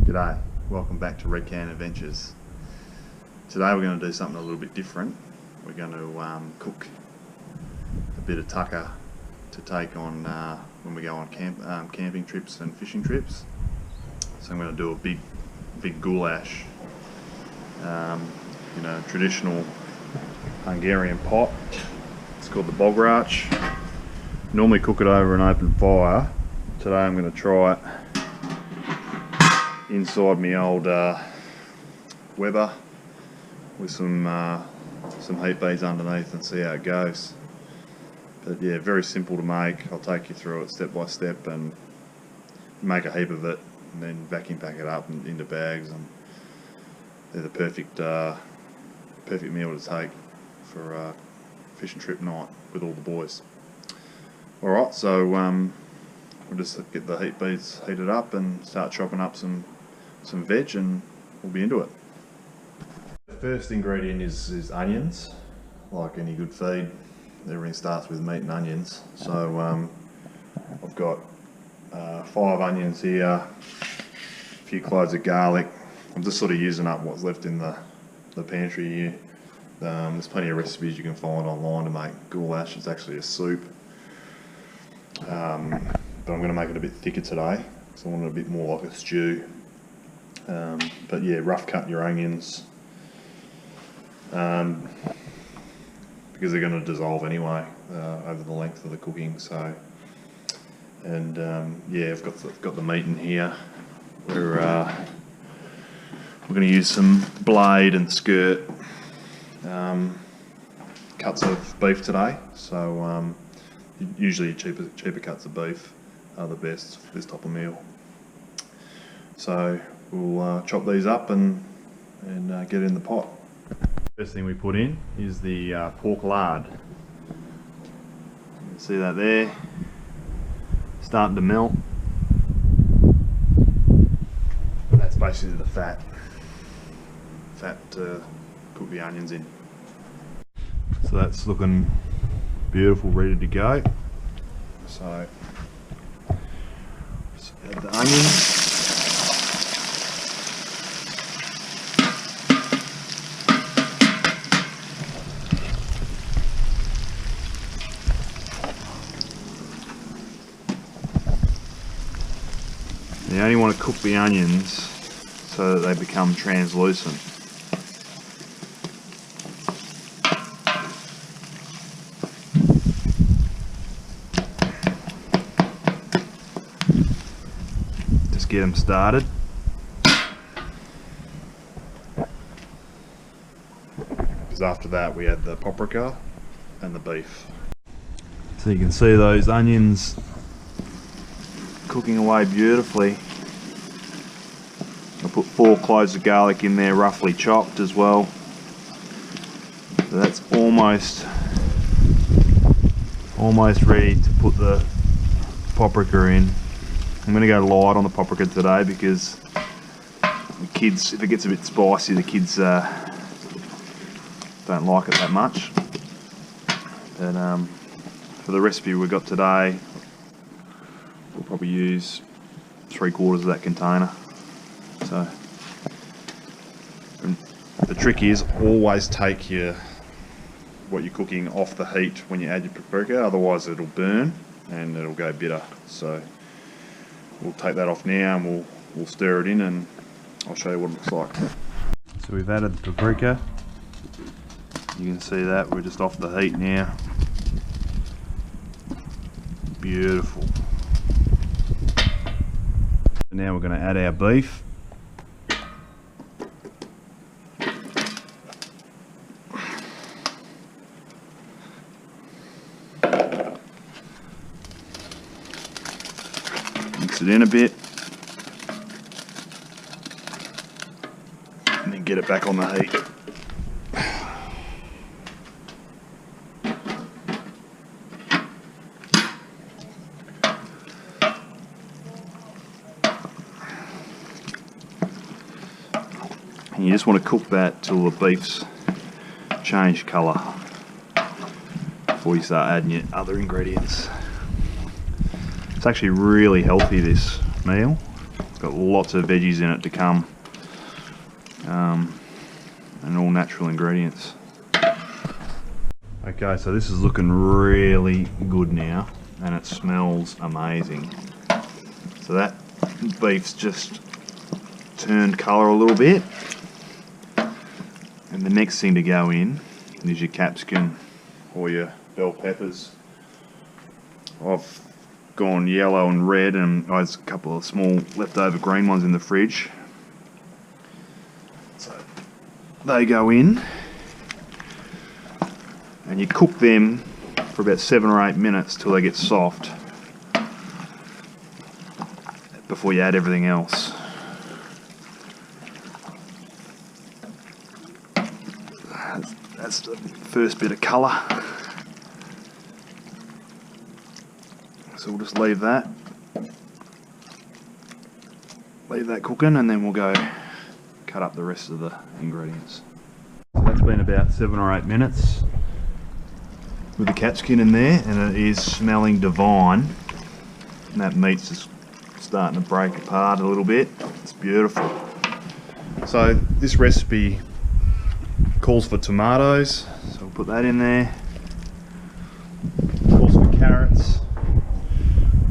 G'day, welcome back to Red Can Adventures. Today we're going to do something a little bit different. We're going to cook a bit of tucker to take on when we go on camping trips and fishing trips. So I'm going to do a big goulash, traditional Hungarian pot. It's called the goulash. Normally cook it over an open fire. Today I'm going to try it inside my old Weber with some heat beads underneath and see how it goes. But yeah, very simple to make. I'll take you through it step by step and make a heap of it and then vacuum pack it up into bags, and they're the perfect meal to take for a fishing trip night with all the boys. Alright, so we'll just get the heat beads heated up and start chopping up some veg, and we'll be into it. The first ingredient is onions. Like any good feed, everything starts with meat and onions. So I've got 5 onions here, a few cloves of garlic. I'm just sort of using up what's left in the pantry here. There's plenty of recipes you can find online to make goulash. It's actually a soup, but I'm going to make it a bit thicker today, so I want it a bit more like a stew. But yeah, rough cut your onions, because they're going to dissolve anyway over the length of the cooking. So, and yeah, I've got the meat in here. We're going to use some blade and skirt cuts of beef today. So usually cheaper cuts of beef are the best for this type of meal. So we'll chop these up and get in the pot. First thing we put in is the pork lard. You can see that there, starting to melt. That's basically the fat to cook the onions in. So that's looking beautiful, ready to go. So just add the onions. You only want to cook the onions so that they become translucent. Just get them started. Because after that we add the paprika and the beef. So you can see those onions cooking away beautifully. I put 4 cloves of garlic in there, roughly chopped as well. So that's almost ready to put the paprika in. I'm going to go light on the paprika today because the kids, if it gets a bit spicy, the kids don't like it that much. But for the recipe we've got today, we'll probably use 3/4 of that container. So the trick is always take what you're cooking off the heat when you add your paprika, otherwise it'll burn and it'll go bitter. So we'll take that off now and we'll stir it in, and I'll show you what it looks like. So we've added the paprika. You can see that we're just off the heat now. Beautiful. Now we're going to add our beef. Mix it in a bit and then get it back on the heat. And you just want to cook that till the beef's changed colour before you start adding your other ingredients. It's actually really healthy, this meal. It's got lots of veggies in it to come, and all natural ingredients. Okay, so this is looking really good now, and it smells amazing. So that beef's just turned colour a little bit, and the next thing to go in is your capsicum or your bell peppers. I've gone yellow and red, and there's a couple of small leftover green ones in the fridge. So they go in, and you cook them for about 7 or 8 minutes till they get soft before you add everything else. That's the first bit of colour. So we'll just leave that cooking, and then we'll go cut up the rest of the ingredients. So that's been about 7 or 8 minutes with the capsicum in there, and it is smelling divine. And that meat's just starting to break apart a little bit. It's beautiful. So this recipe calls for tomatoes, so we'll put that in there. Calls for carrots,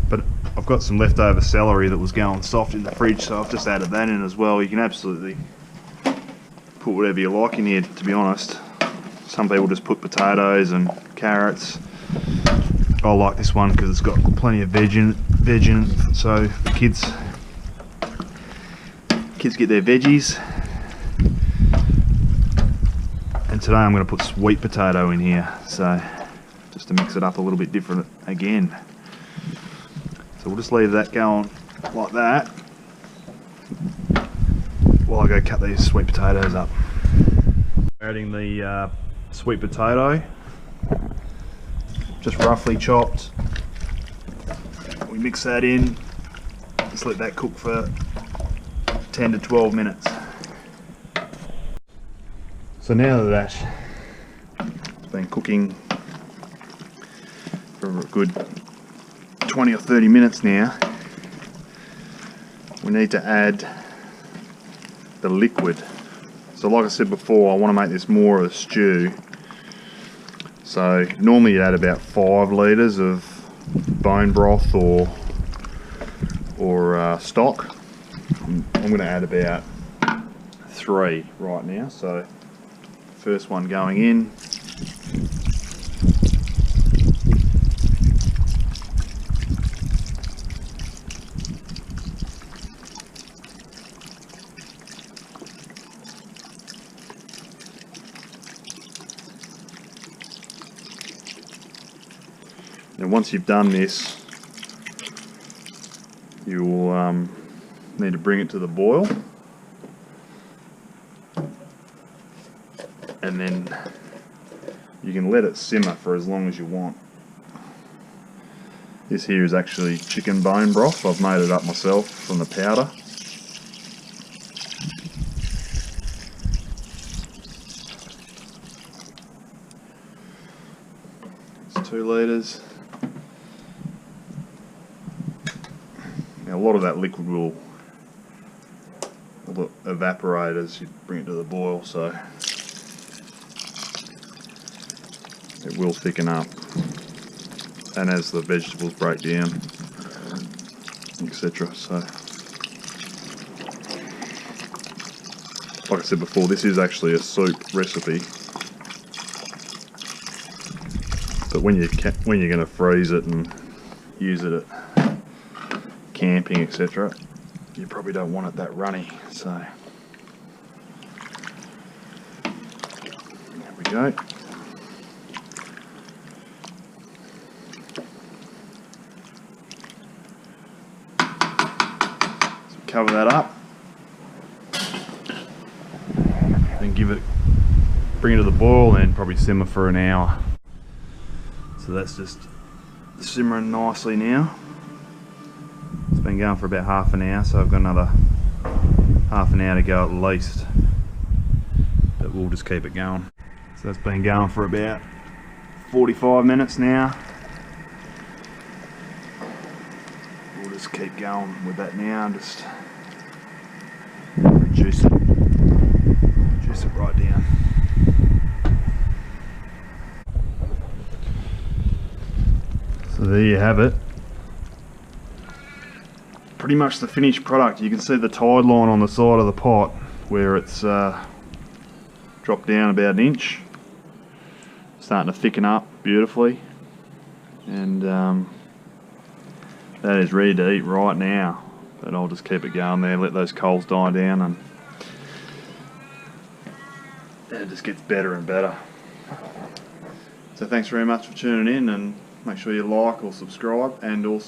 but I've got some leftover celery that was going soft in the fridge, so I've just added that in as well. You can absolutely put whatever you like in here, to be honest. Some people just put potatoes and carrots. I like this one because it's got plenty of veg in it, so the kids get their veggies. And today I'm going to put sweet potato in here, so just to mix it up a little bit different again. So we'll just leave that going like that while I go cut these sweet potatoes up. Adding the sweet potato, just roughly chopped. We mix that in, just let that cook for 10 to 12 minutes. So now that it's been cooking for a good 20 or 30 minutes now, we need to add the liquid. So like I said before, I want to make this more of a stew. So normally you add about 5 litres of bone broth or stock. I'm going to add about 3 right now. So first one going in. And once you've done this, you'll need to bring it to the boil, and then you can let it simmer for as long as you want. This here is actually chicken bone broth. I've made it up myself from the powder. It's 2 litres. Now a lot of that liquid will evaporate as you bring it to the boil, so it will thicken up, and as the vegetables break down, etc. So like I said before, this is actually a soup recipe, but when you're going to freeze it and use it at camping, etc., you probably don't want it that runny. So there we go. So cover that up and bring it to the boil, and probably simmer for an hour. So that's just simmering nicely now. It's been going for about half an hour, so I've got another half an hour to go at least, but we'll just keep it going. So that's been going for about 45 minutes now. We'll just keep going with that now, just juice it. Juice it right down. So there you have it. Pretty much the finished product. You can see the tide line on the side of the pot where it's dropped down about an inch. Starting to thicken up beautifully. And that is ready to eat right now. But I'll just keep it going there, let those coals die down, and it just gets better and better. So thanks very much for tuning in, and make sure you like or subscribe, and we'll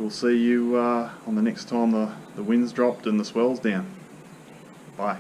see you on the next time the wind's dropped and the swell's down. Bye.